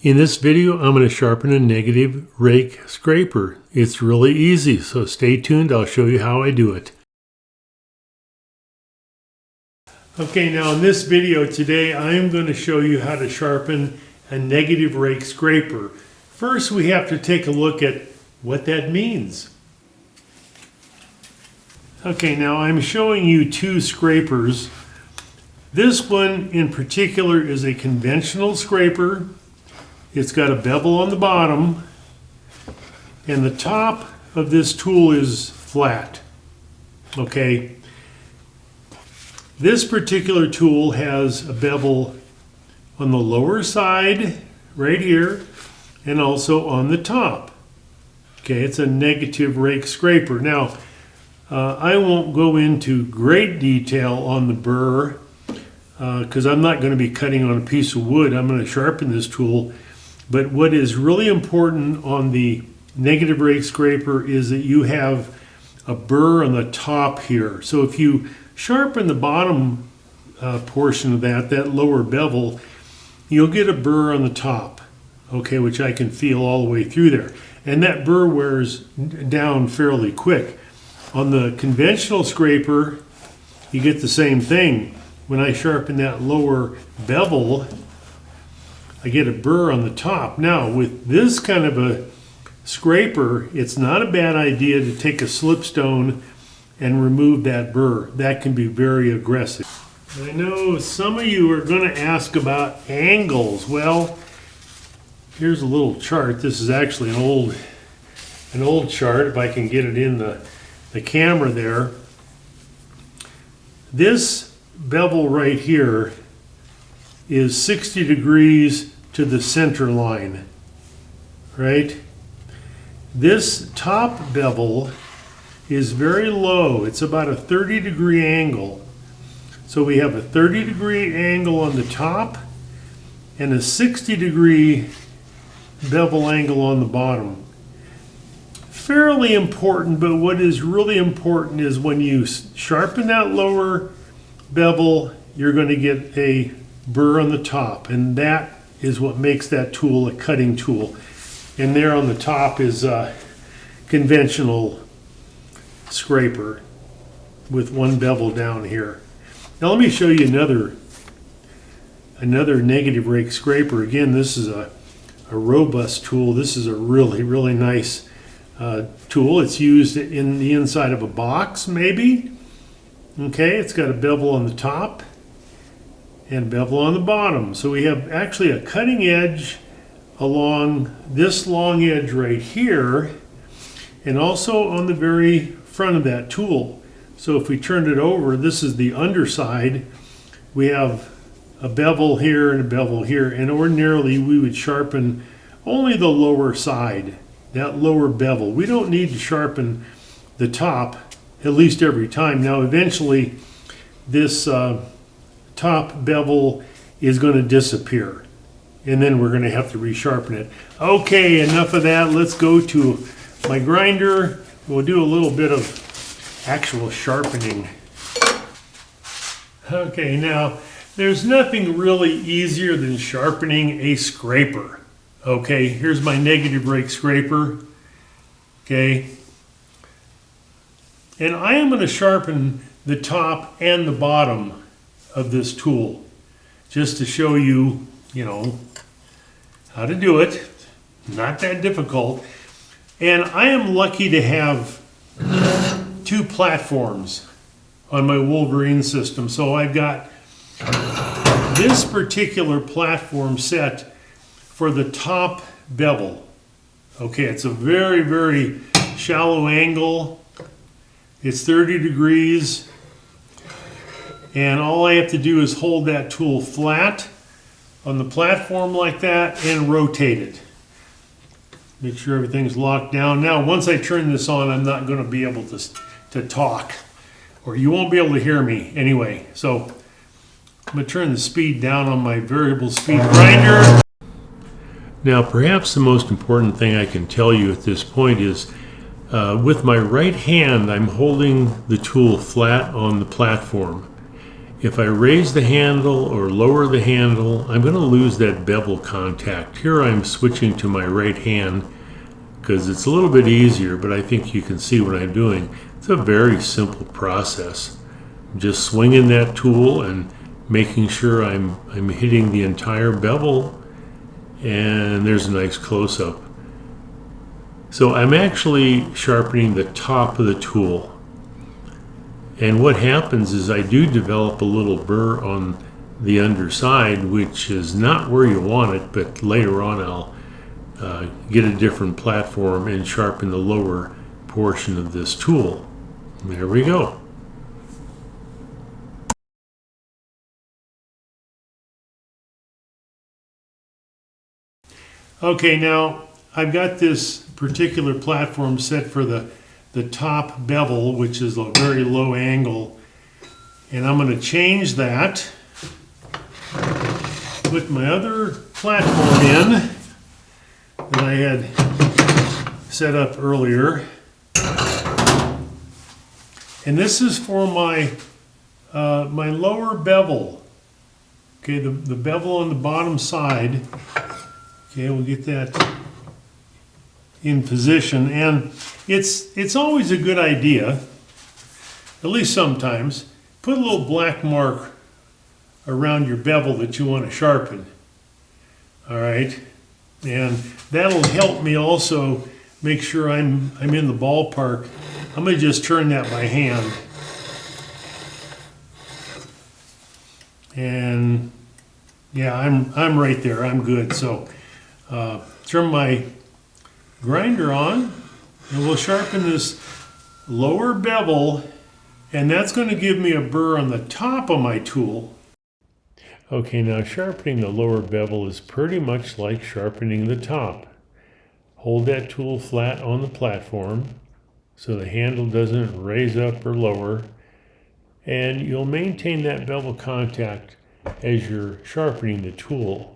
In this video, I'm going to sharpen a negative rake scraper. It's really easy, so stay tuned. I'll show you how I do it. Okay, now in this video today, I'm going to show you how to sharpen a negative rake scraper. First, we have to take a look at what that means. Okay, now I'm showing you two scrapers. This one in particular is a conventional scraper. It's got a bevel on the bottom, and the top of this tool is flat. Okay. This particular tool has a bevel on the lower side, right here, and also on the top. Okay, it's a negative rake scraper. Now, I won't go into great detail on the burr because I'm not going to be cutting on a piece of wood. I'm going to sharpen this tool. But what is really important on the negative rake scraper is that you have a burr on the top here. So if you sharpen the bottom portion of that lower bevel, you'll get a burr on the top, okay, which I can feel all the way through there. And that burr wears down fairly quick. On the conventional scraper, you get the same thing. When I sharpen that lower bevel, I get a burr on the top. Now, with this kind of a scraper, it's not a bad idea to take a slipstone and remove that burr. That can be very aggressive. I know some of you are going to ask about angles. Well, here's a little chart. This is actually an old chart, if I can get it in the camera there. This bevel right here is 60 degrees to the center line, right? This top bevel is very low. It's about a 30-degree angle. So we have a 30-degree angle on the top and a 60-degree bevel angle on the bottom. Fairly important, but what is really important is when you sharpen that lower bevel, you're going to get a burr on the top, and that is what makes that tool a cutting tool. And there on the top is a conventional scraper with one bevel down here. Now let me show you another negative rake scraper. Again, this is a robust tool. This is a really nice tool. It's used in the inside of a box, maybe. Okay, it's got a bevel on the top and bevel on the bottom. So we have actually a cutting edge along this long edge right here, and also on the very front of that tool. So if we turned it over, this is the underside. We have a bevel here and a bevel here, and ordinarily we would sharpen only the lower side, that lower bevel. We don't need to sharpen the top, at least every time. Now eventually this top bevel is going to disappear, and then we're going to have to resharpen it. Okay, enough of that. Let's go to my grinder. We'll do a little bit of actual sharpening. Okay, now there's nothing really easier than sharpening a scraper. Okay, here's my negative rake scraper. Okay, and I am going to sharpen the top and the bottom of this tool, just to show you, how to do it. Not that difficult. And I am lucky to have two platforms on my Wolverine system. So I've got this particular platform set for the top bevel. Okay, it's a very shallow angle. It's 30 degrees. And all I have to do is hold that tool flat on the platform like that and rotate it. Make sure everything's locked down. Now, once I turn this on, I'm not going to be able to talk, or you won't be able to hear me anyway. So I'm going to turn the speed down on my variable speed grinder. Now, perhaps the most important thing I can tell you at this point is with my right hand, I'm holding the tool flat on the platform. if I raise the handle or lower the handle, I'm going to lose that bevel contact. Here I'm switching to my right hand because it's a little bit easier, but I think you can see what I'm doing. It's a very simple process. I'm just swinging that tool and making sure I'm hitting the entire bevel, and there's a nice close-up. So I'm actually sharpening the top of the tool. And what happens is I do develop a little burr on the underside, which is not where you want it, but later on I'll get a different platform and sharpen the lower portion of this tool. There we go. Okay, now I've got this particular platform set for the top bevel, which is a very low angle, and I'm going to change that, put my other platform in that I had set up earlier, and this is for my my lower bevel. Okay, the bevel on the bottom side. Okay, we'll get that in position, and it's always a good idea, at least sometimes, put a little black mark around your bevel that you want to sharpen. All right, and that'll help me also make sure I'm in the ballpark. I'm going to just turn that by hand, and yeah, I'm right there. I'm good. So turn my grinder on, and we'll sharpen this lower bevel, and that's going to give me a burr on the top of my tool. Okay, now sharpening the lower bevel is pretty much like sharpening the top. Hold that tool flat on the platform so the handle doesn't raise up or lower, and you'll maintain that bevel contact as you're sharpening the tool.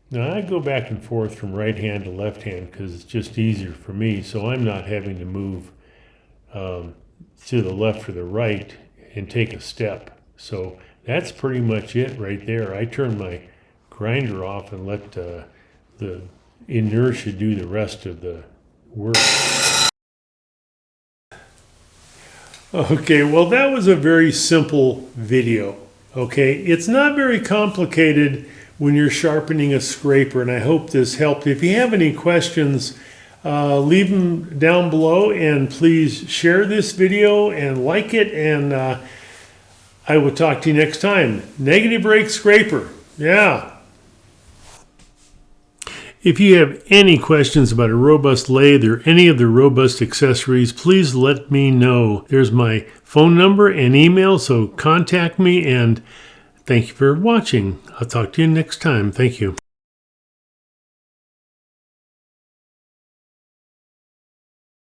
Now I go back and forth from right hand to left hand because it's just easier for me, so I'm not having to move to the left or the right and take a step. So that's pretty much it right there. I turn my grinder off and let the inertia do the rest of the work. Okay, well that was a very simple video. Okay, it's not very complicated when you're sharpening a scraper, and I hope this helped. If you have any questions, leave them down below, and please share this video and like it, and I will talk to you next time. Negative Rake Scraper. Yeah. If you have any questions about a robust lathe or any of the robust accessories, please let me know. There's my phone number and email, so contact me, and thank you for watching. I'll talk to you next time. Thank you.